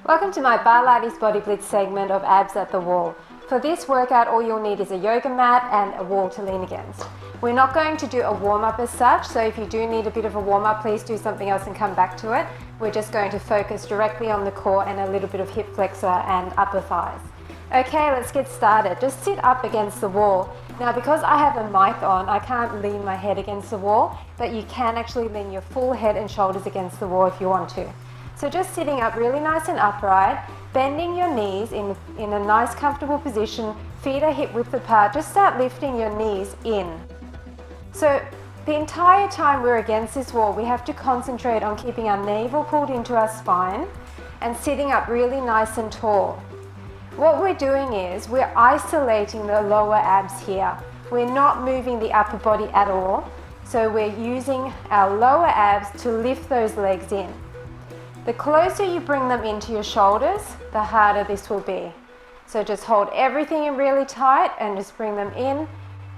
Welcome to my Barlates Body Blitz segment of Abs at the Wall. For this workout, all you'll need is a yoga mat and a wall to lean against. We're not going to do a warm-up as such, so if you do need a bit of a warm-up, please do something else and come back to it. We're just going to focus directly on the core and a little bit of hip flexor and upper thighs. Okay, let's get started. Just sit up against the wall. Now, because I have a mic on, I can't lean my head against the wall, but you can actually lean your full head and shoulders against the wall if you want to. So just sitting up really nice and upright, bending your knees in a nice comfortable position, feet are hip width apart, just start lifting your knees in. So the entire time we're against this wall, we have to concentrate on keeping our navel pulled into our spine and sitting up really nice and tall. What we're doing is we're isolating the lower abs here. We're not moving the upper body at all, so we're using our lower abs to lift those legs in. The closer you bring them into your shoulders, the harder this will be. So just hold everything in really tight and just bring them in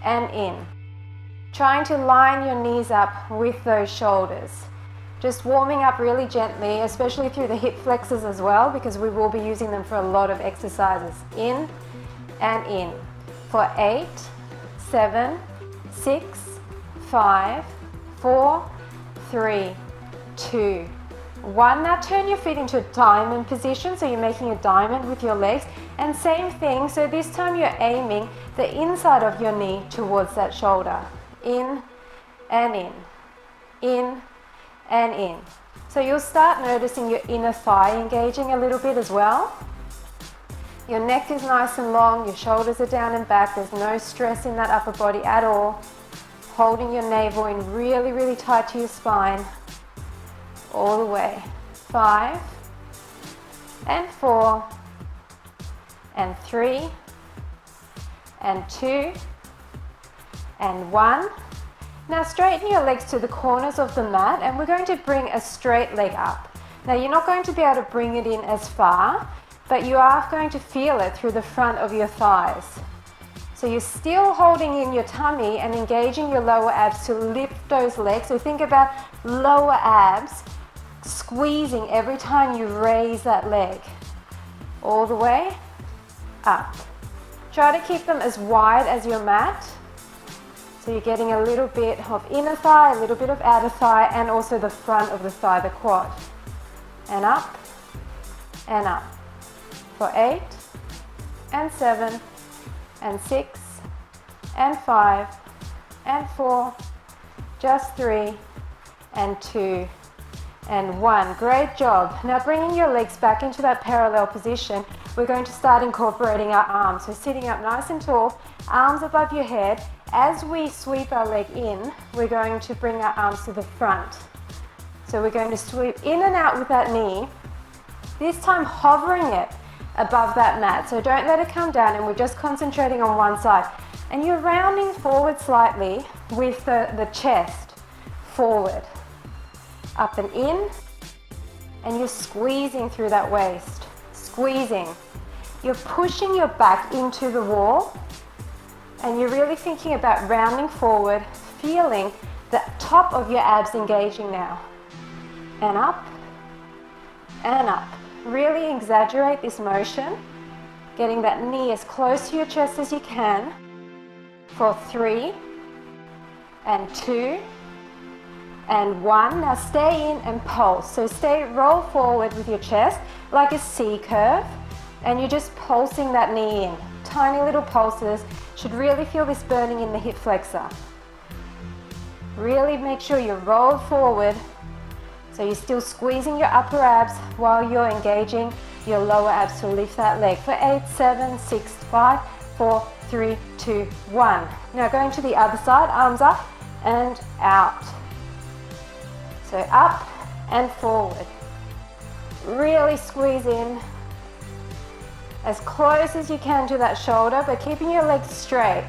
and in. Trying to line your knees up with those shoulders. Just warming up really gently, especially through the hip flexors as well, because we will be using them for a lot of exercises. In and in. For 8, 7, 6, 5, 4, 3, 2, 1. Now turn your feet into a diamond position, so you're making a diamond with your legs, and same thing, so this time you're aiming the inside of your knee towards that shoulder. In and in, in and in. So you'll start noticing your inner thigh engaging a little bit as well. Your neck is nice and long, your shoulders are down and back, there's no stress in that upper body at all. Holding your navel in really, really tight to your spine. All the way. 5 and 4 and 3 and 2 and 1. Now straighten your legs to the corners of the mat, and we're going to bring a straight leg up. Now you're not going to be able to bring it in as far, but you are going to feel it through the front of your thighs. So you're still holding in your tummy and engaging your lower abs to lift those legs. So think about lower abs squeezing every time you raise that leg. All the way up. Try to keep them as wide as your mat. So you're getting a little bit of inner thigh, a little bit of outer thigh, and also the front of the thigh, the quad. And up, and up. For 8, and 7, and 6, and 5, and 4, just 3, and 2, and 1. Great job. Now bringing your legs back into that parallel position, we're going to start incorporating our arms. So sitting up nice and tall, arms above your head. As we sweep our leg in, we're going to bring our arms to the front. So we're going to sweep in and out with that knee, this time hovering it above that mat. So don't let it come down, and we're just concentrating on one side. And you're rounding forward slightly with the chest forward. Up and in, and you're squeezing through that waist. Squeezing. You're pushing your back into the wall, and you're really thinking about rounding forward, feeling the top of your abs engaging now. And up, and up. Really exaggerate this motion, getting that knee as close to your chest as you can. For 3, and 2, and 1. Now stay in and pulse. So roll forward with your chest like a C curve, and you're just pulsing that knee in. Tiny little pulses. Should really feel this burning in the hip flexor. Really make sure you're rolled forward, so you're still squeezing your upper abs while you're engaging your lower abs to lift that leg. For 8, 7, 6, 5, 4, 3, 2, 1. Now going to the other side, arms up and out. So up and forward. Really squeeze in as close as you can to that shoulder, but keeping your legs straight.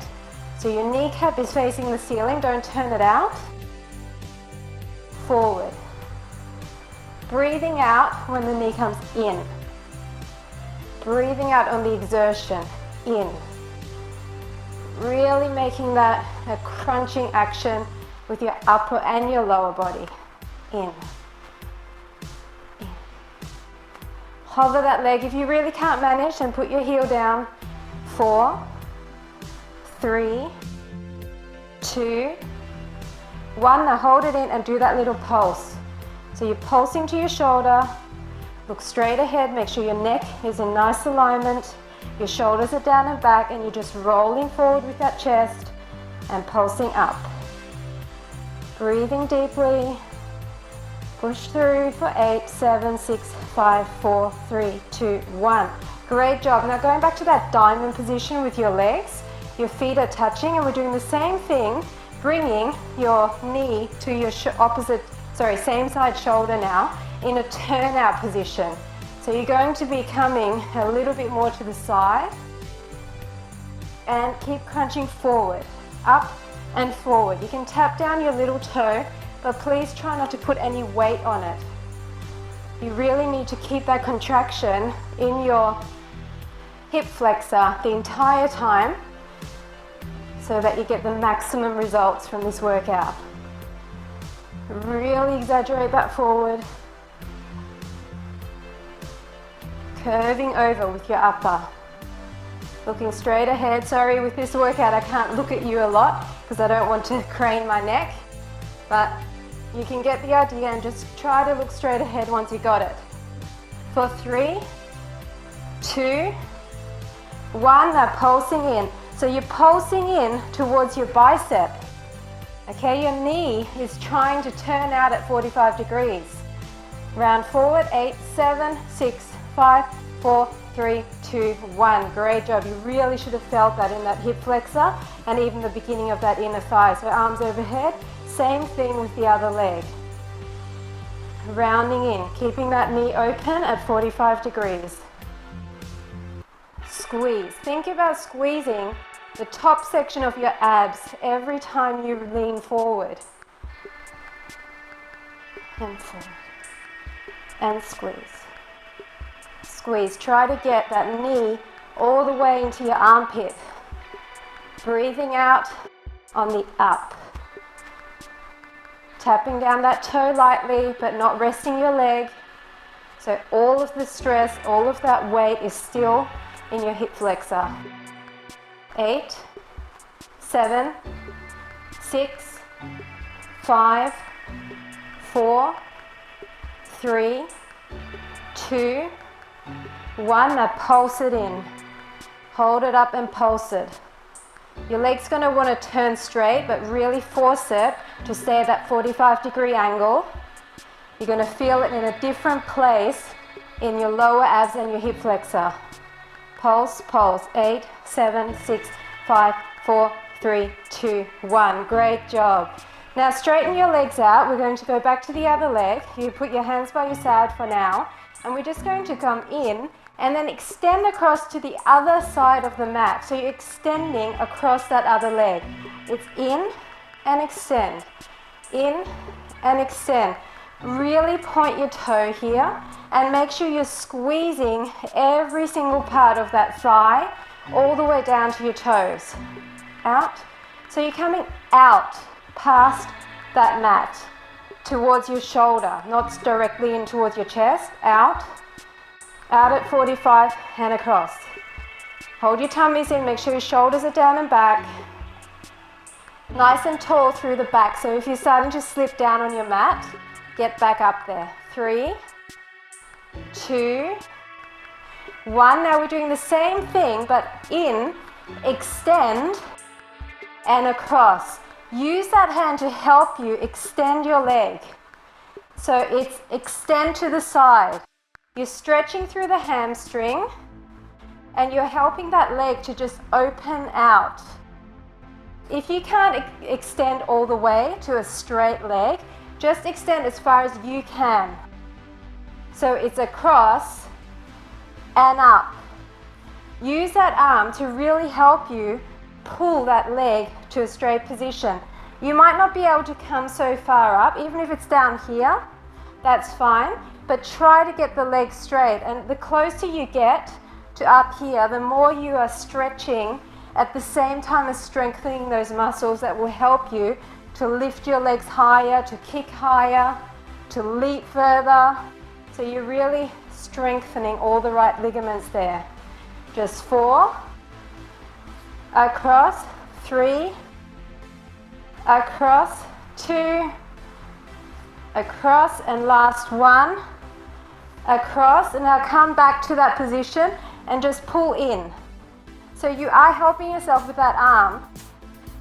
So your kneecap is facing the ceiling, don't turn it out. Forward. Breathing out when the knee comes in. Breathing out on the exertion, in. Really making that a crunching action with your upper and your lower body. In. Hover that leg. If you really can't manage, then put your heel down. 4, 3, 2, 1. Now hold it in and do that little pulse. So you're pulsing to your shoulder. Look straight ahead. Make sure your neck is in nice alignment. Your shoulders are down and back, and you're just rolling forward with that chest and pulsing up. Breathing deeply. Push through for 8, 7, 6, 5, 4, 3, 2, 1. Great job. Now going back to that diamond position with your legs. Your feet are touching, and we're doing the same thing, bringing your knee to your same side shoulder now in a turnout position. So you're going to be coming a little bit more to the side and keep crunching forward, up and forward. You can tap down your little toe, but please try not to put any weight on it. You really need to keep that contraction in your hip flexor the entire time so that you get the maximum results from this workout. Really exaggerate that forward. Curving over with your upper. Looking straight ahead. Sorry, with this workout I can't look at you a lot because I don't want to crane my neck, but you can get the idea and just try to look straight ahead once you got it. For 3, 2, 1, now pulsing in. So you're pulsing in towards your bicep. Okay, your knee is trying to turn out at 45 degrees. Round forward, 8, 7, 6, 5, 4, 3, 2, 1. Great job. You really should have felt that in that hip flexor and even the beginning of that inner thigh. So arms overhead. Same thing with the other leg. Rounding in, keeping that knee open at 45 degrees. Squeeze. Think about squeezing the top section of your abs every time you lean forward. And forward. And squeeze. Squeeze. Try to get that knee all the way into your armpit. Breathing out on the up. Tapping down that toe lightly, but not resting your leg. So all of the stress, all of that weight is still in your hip flexor. 8, 7, 6, 5, 4, 3, 2, 1. Now pulse it in. Hold it up and pulse it. Your leg's going to want to turn straight, but really force it to stay at that 45-degree angle. You're going to feel it in a different place in your lower abs and your hip flexor. Pulse, pulse. 8, 7, 6, 5, 4, 3, 2, 1. Great job. Now straighten your legs out. We're going to go back to the other leg. You put your hands by your side for now, and we're just going to come in and then extend across to the other side of the mat. So you're extending across that other leg. It's in and extend. In and extend. Really point your toe here and make sure you're squeezing every single part of that thigh all the way down to your toes. Out. So you're coming out past that mat towards your shoulder, not directly in towards your chest. Out. Out at 45 and across. Hold your tummies in, make sure your shoulders are down and back. Nice and tall through the back. So if you're starting to slip down on your mat, get back up there. 3, 2, 1. Now we're doing the same thing, but in, extend, and across. Use that hand to help you extend your leg. So it's extend to the side. You're stretching through the hamstring and you're helping that leg to just open out. If you can't extend all the way to a straight leg, just extend as far as you can. So it's across and up. Use that arm to really help you pull that leg to a straight position. You might not be able to come so far up, even if it's down here, that's fine. But try to get the leg straight, and the closer you get to up here, the more you are stretching at the same time as strengthening those muscles that will help you to lift your legs higher, to kick higher, to leap further. So you're really strengthening all the right ligaments there. Just 4, across, 3, across, 2, across, and last 1, across. And now come back to that position and just pull in. So you are helping yourself with that arm,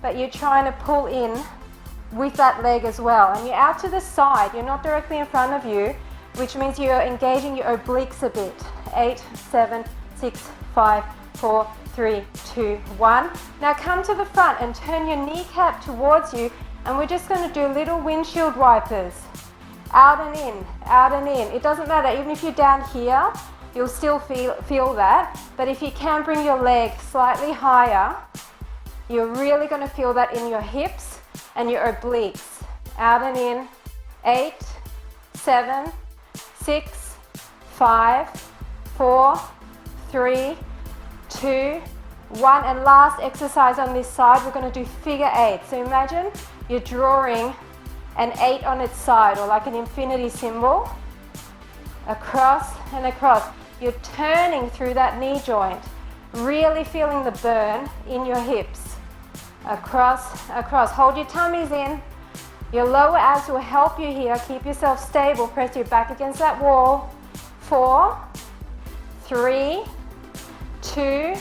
but you're trying to pull in with that leg as well. And you're out to the side, you're not directly in front of you, which means you're engaging your obliques a bit. 8, 7, 6, 5, 4, 3, 2, 1. Now come to the front and turn your kneecap towards you, and we're just going to do little windshield wipers. Out and in, out and in. It doesn't matter, even if you're down here, you'll still feel that. But if you can bring your leg slightly higher, you're really going to feel that in your hips and your obliques. Out and in. 8, 7, 6, 5, 4, 3, 2, 1. And last exercise on this side, we're going to do figure 8. So imagine you're drawing an 8 on its side, or like an infinity symbol. Across and across. You're turning through that knee joint, really feeling the burn in your hips. Across, across. Hold your tummies in. Your lower abs will help you here. Keep yourself stable. Press your back against that wall. 4, 3, 2,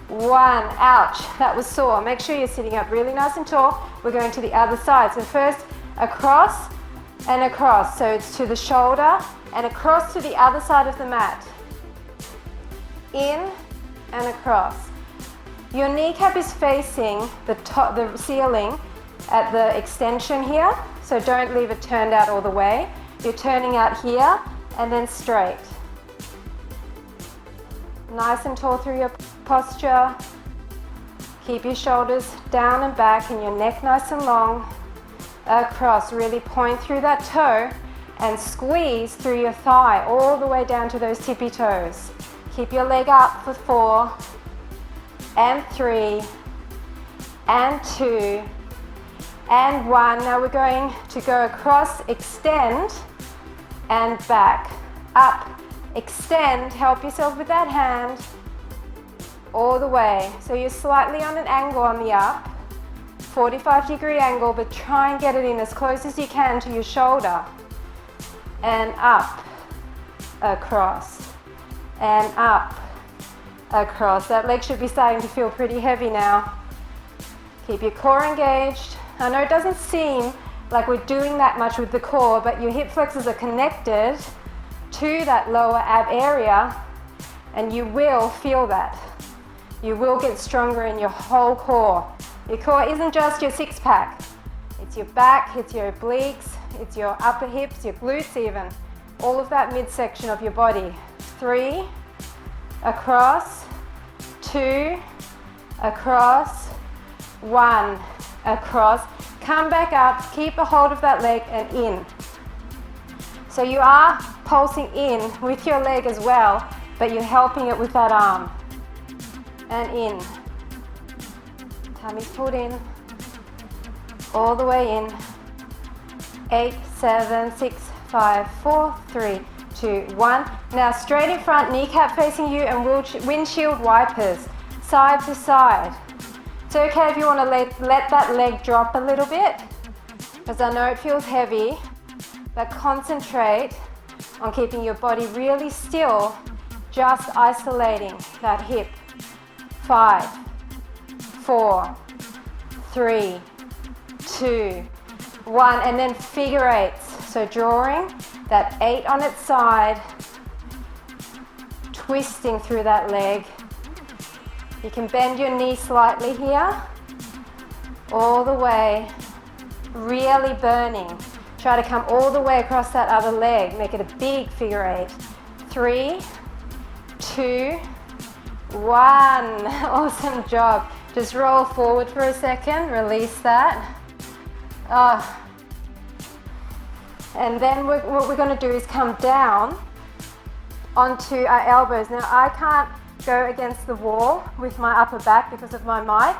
1. Ouch, that was sore. Make sure you're sitting up really nice and tall. We're going to the other side. So first, across and across. So it's to the shoulder and across to the other side of the mat. In and across. Your kneecap is facing the ceiling at the extension here, so don't leave it turned out all the way. You're turning out here and then straight. Nice and tall through your posture. Keep your shoulders down and back and your neck nice and long. Across, really point through that toe and squeeze through your thigh all the way down to those tippy toes. Keep your leg up for 4 and 3 and 2 and 1. Now we're going to go across, extend and back. Up, extend, help yourself with that hand all the way. So you're slightly on an angle on the up, 45-degree angle, but try and get it in as close as you can to your shoulder. And up, across, and up, across. That leg should be starting to feel pretty heavy now. Keep your core engaged. I know it doesn't seem like we're doing that much with the core, but your hip flexors are connected to that lower ab area, and you will feel that. You will get stronger in your whole core. Your core isn't just your six-pack. It's your back, it's your obliques, it's your upper hips, your glutes even. All of that midsection of your body. 3, across, 2, across, 1, across. Come back up, keep a hold of that leg and in. So you are pulsing in with your leg as well, but you're helping it with that arm. And in. Tummy's pulled in. All the way in. 8, 7, 6, 5, 4, 3, 2, 1. Now straight in front, kneecap facing you and windshield wipers, side to side. It's okay if you want to let that leg drop a little bit, because I know it feels heavy, but concentrate on keeping your body really still, just isolating that hip. 5, 4, 3, 2, 1, and then figure eights. So drawing that 8 on its side, twisting through that leg. You can bend your knee slightly here, all the way, really burning. Try to come all the way across that other leg, make it a big figure 8. 3, 2, 1. Awesome job. Just roll forward for a second, release that. And then what we're going to do is come down onto our elbows. Now I can't go against the wall with my upper back because of my mic,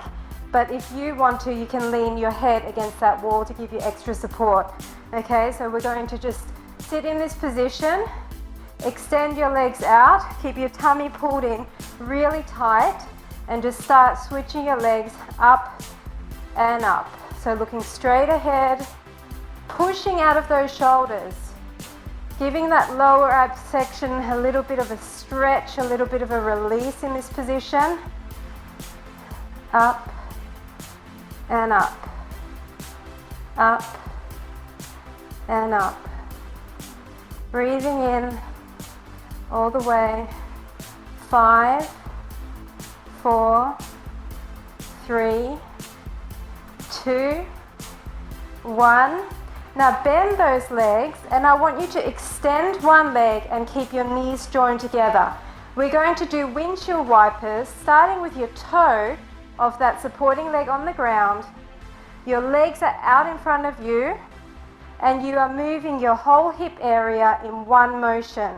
but if you want to, you can lean your head against that wall to give you extra support. Okay, so we're going to just sit in this position, Extend your legs out, keep your tummy pulled in really tight, and just start switching your legs up and up. So looking straight ahead, pushing out of those shoulders, giving that lower abs section a little bit of a stretch, a little bit of a release in this position. Up and up, up and up. Breathing in all the way. 5, 4, 3, 2, 1. Now bend those legs, and I want you to extend one leg and keep your knees joined together. We're going to do windshield wipers, starting with your toe of that supporting leg on the ground. Your legs are out in front of you, and you are moving your whole hip area in one motion.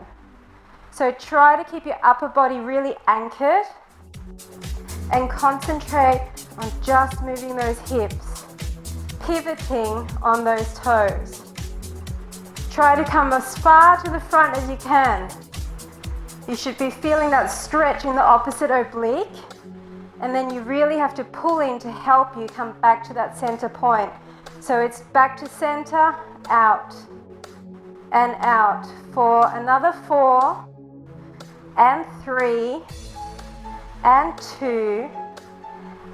So try to keep your upper body really anchored and concentrate on just moving those hips, pivoting on those toes. Try to come as far to the front as you can. You should be feeling that stretch in the opposite oblique, and then you really have to pull in to help you come back to that center point. So it's back to center, out, and out for another 4, and 3, and 2,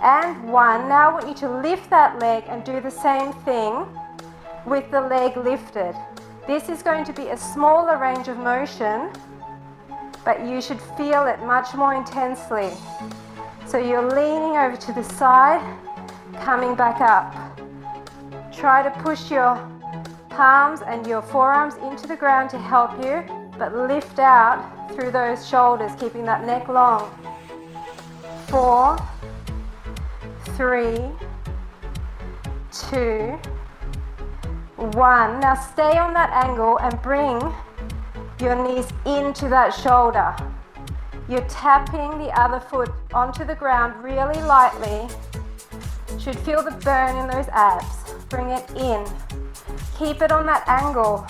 and 1. Now I want you to lift that leg and do the same thing with the leg lifted. This is going to be a smaller range of motion, but you should feel it much more intensely. So you're leaning over to the side, coming back up. Try to push your palms and your forearms into the ground to help you, but lift out through those shoulders, keeping that neck long. 4, 3, 2, 1. Now stay on that angle and bring your knees into that shoulder. You're tapping the other foot onto the ground really lightly. Should feel the burn in those abs. Bring it in. Keep it on that angle.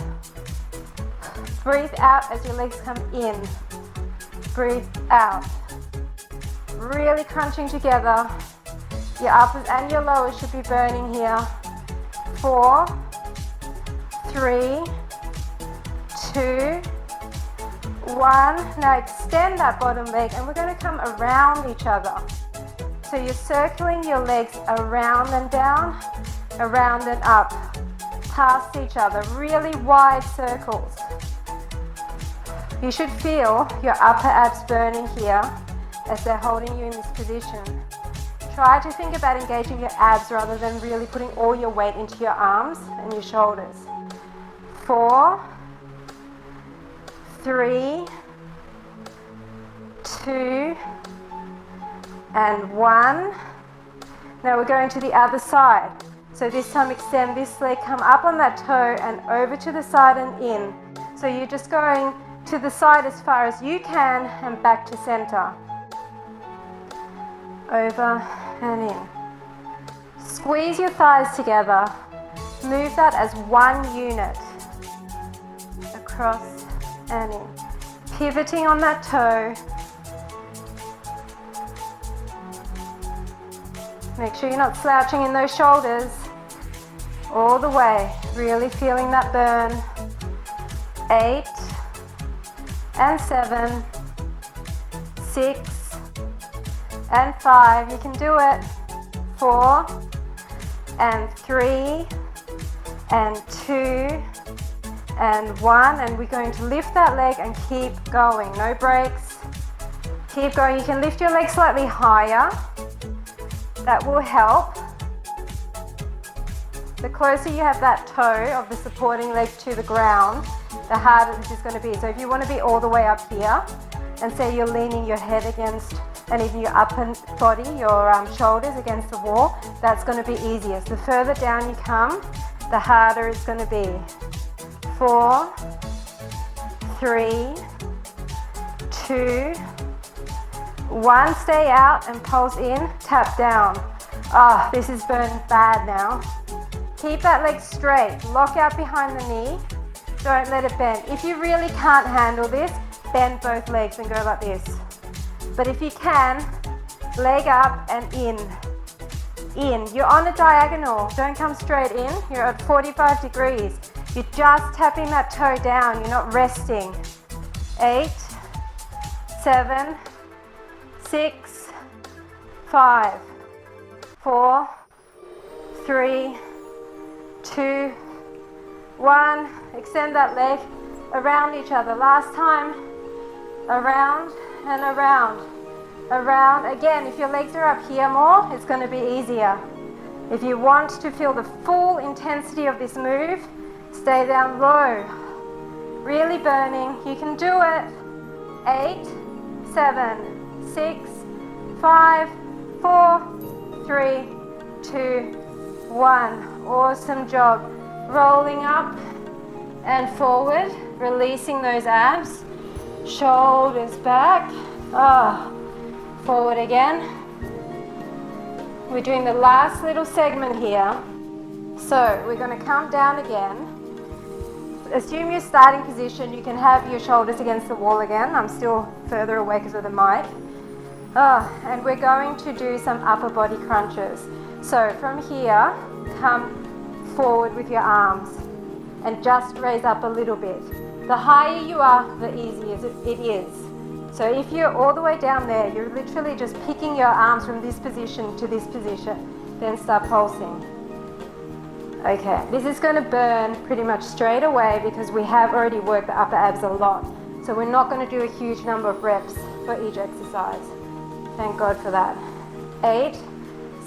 Breathe out as your legs come in. Breathe out. Really crunching together. Your uppers and your lowers should be burning here. 4, 3, 2, 1. Now extend that bottom leg, and we're going to come around each other. So you're circling your legs around and down, around and up, past each other, really wide circles. You should feel your upper abs burning here as they're holding you in this position. Try to think about engaging your abs rather than really putting all your weight into your arms and your shoulders. 4, 3, 2, and 1. Now we're going to the other side. So this time extend this leg, come up on that toe and over to the side and in. So you're just going to the side as far as you can and back to center. Over and in. Squeeze your thighs together. Move that as one unit. Across and in. Pivoting on that toe. Make sure you're not slouching in those shoulders. All the way. Really feeling that burn. 8 and 7, 6 and 5. You can do it. 4 and 3 and 2 and 1. And we're going to lift that leg and keep going. No breaks. Keep going. You can lift your leg slightly higher. That will help. The closer you have that toe of the supporting leg to the ground, the harder this is going to be. So if you want to be all the way up here, and say you're leaning your head against, and even your upper body, your shoulders against the wall, that's going to be easiest. The further down you come, the harder it's going to be. 4, 3, 2, 1. Stay out and pulse in, tap down. Ah, this is burning bad now. Keep that leg straight, lock out behind the knee, Don't let it bend. If you really can't handle this, bend both legs and go like this. But if you can, leg up and in. In. You're on a diagonal. Don't come straight in. You're at 45 degrees. You're just tapping that toe down. You're not resting. 8, 7, 6, 5, 4, 3, 2, 1. Extend that leg around each other. Last time. Around and around. Around. Again, if your legs are up here more, it's going to be easier. If you want to feel the full intensity of this move, stay down low. Really burning. You can do it. 8, 7, 6, 5, 4, 3, 2, 1. Awesome job. Rolling up and forward, releasing those abs. Shoulders back. Forward again. We're doing the last little segment here. So we're going to come down again. Assume your starting position. You can have your shoulders against the wall again. I'm still further away because of the mic. And we're going to do some upper body crunches. So from here, come forward with your arms and just raise up a little bit. The higher you are, the easier it is. So if you're all the way down there, you're literally just picking your arms from this position to this position, then start pulsing. Okay, this is going to burn pretty much straight away because we have already worked the upper abs a lot. So we're not going to do a huge number of reps for each exercise. Thank God for that. 8,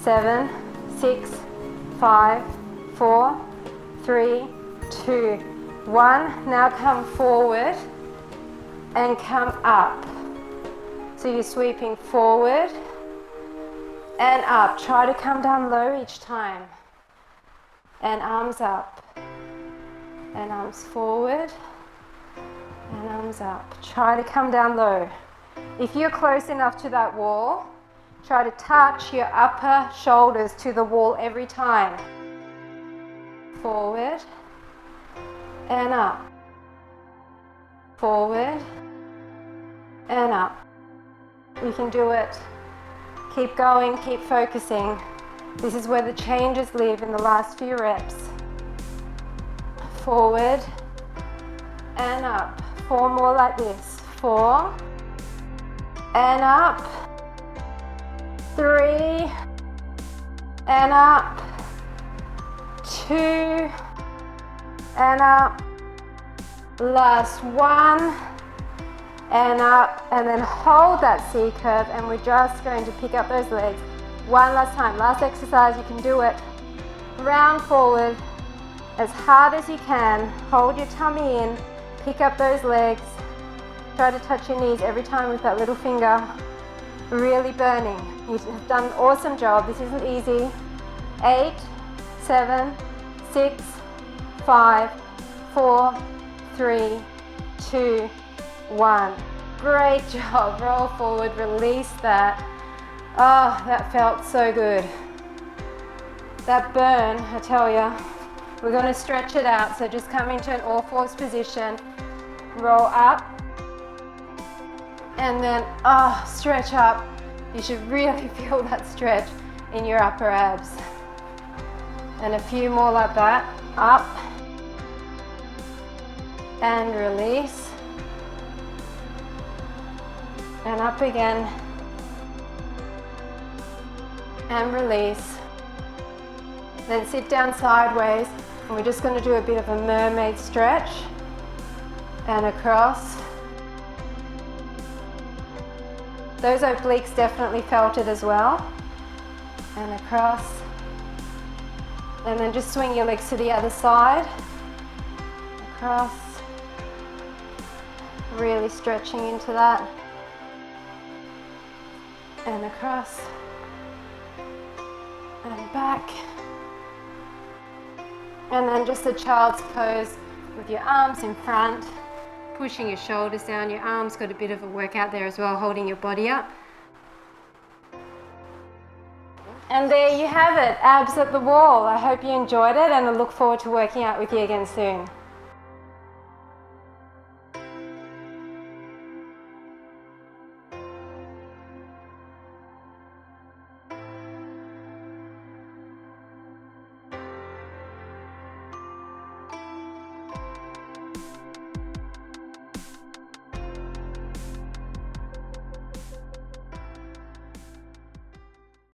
7, 6, 5, 4, 3, 2, 1. Now come forward and come up. So you're sweeping forward and up. Try to come down low each time. And arms up. And arms forward. And arms up. Try to come down low. If you're close enough to that wall, try to touch your upper shoulders to the wall every time. Forward and up. Forward and up. You can do it. Keep going, keep focusing. This is where the changes live in the last few reps. Forward and up. 4 more like this. 4 and up. 3 and up. 2 and up. Last 1 and up, and then hold that C curve, and we're just going to pick up those legs one last time. Last exercise, you can do it. Round forward as hard as you can. Hold your tummy in, pick up those legs. Try to touch your knees every time with that little finger. Really burning. You've done an awesome job. This isn't easy. 8, 7, 6, 5, 4, 3, 2, 1. Great job. Roll forward, release that. Oh, that felt so good. That burn, I tell ya. We're going to stretch it out. So just come into an all fours position. Roll up. And then, stretch up. You should really feel that stretch in your upper abs. And a few more like that. Up. And release. And up again. And release. Then sit down sideways. And we're just going to do a bit of a mermaid stretch. And across. Those obliques definitely felt it as well. And across. And then just swing your legs to the other side. Across. Really stretching into that. And across. And back. And then just a child's pose with your arms in front, pushing your shoulders down. Your arms got a bit of a workout there as well, holding your body up. And there you have it, abs at the wall. I hope you enjoyed it, and I look forward to working out with you again soon.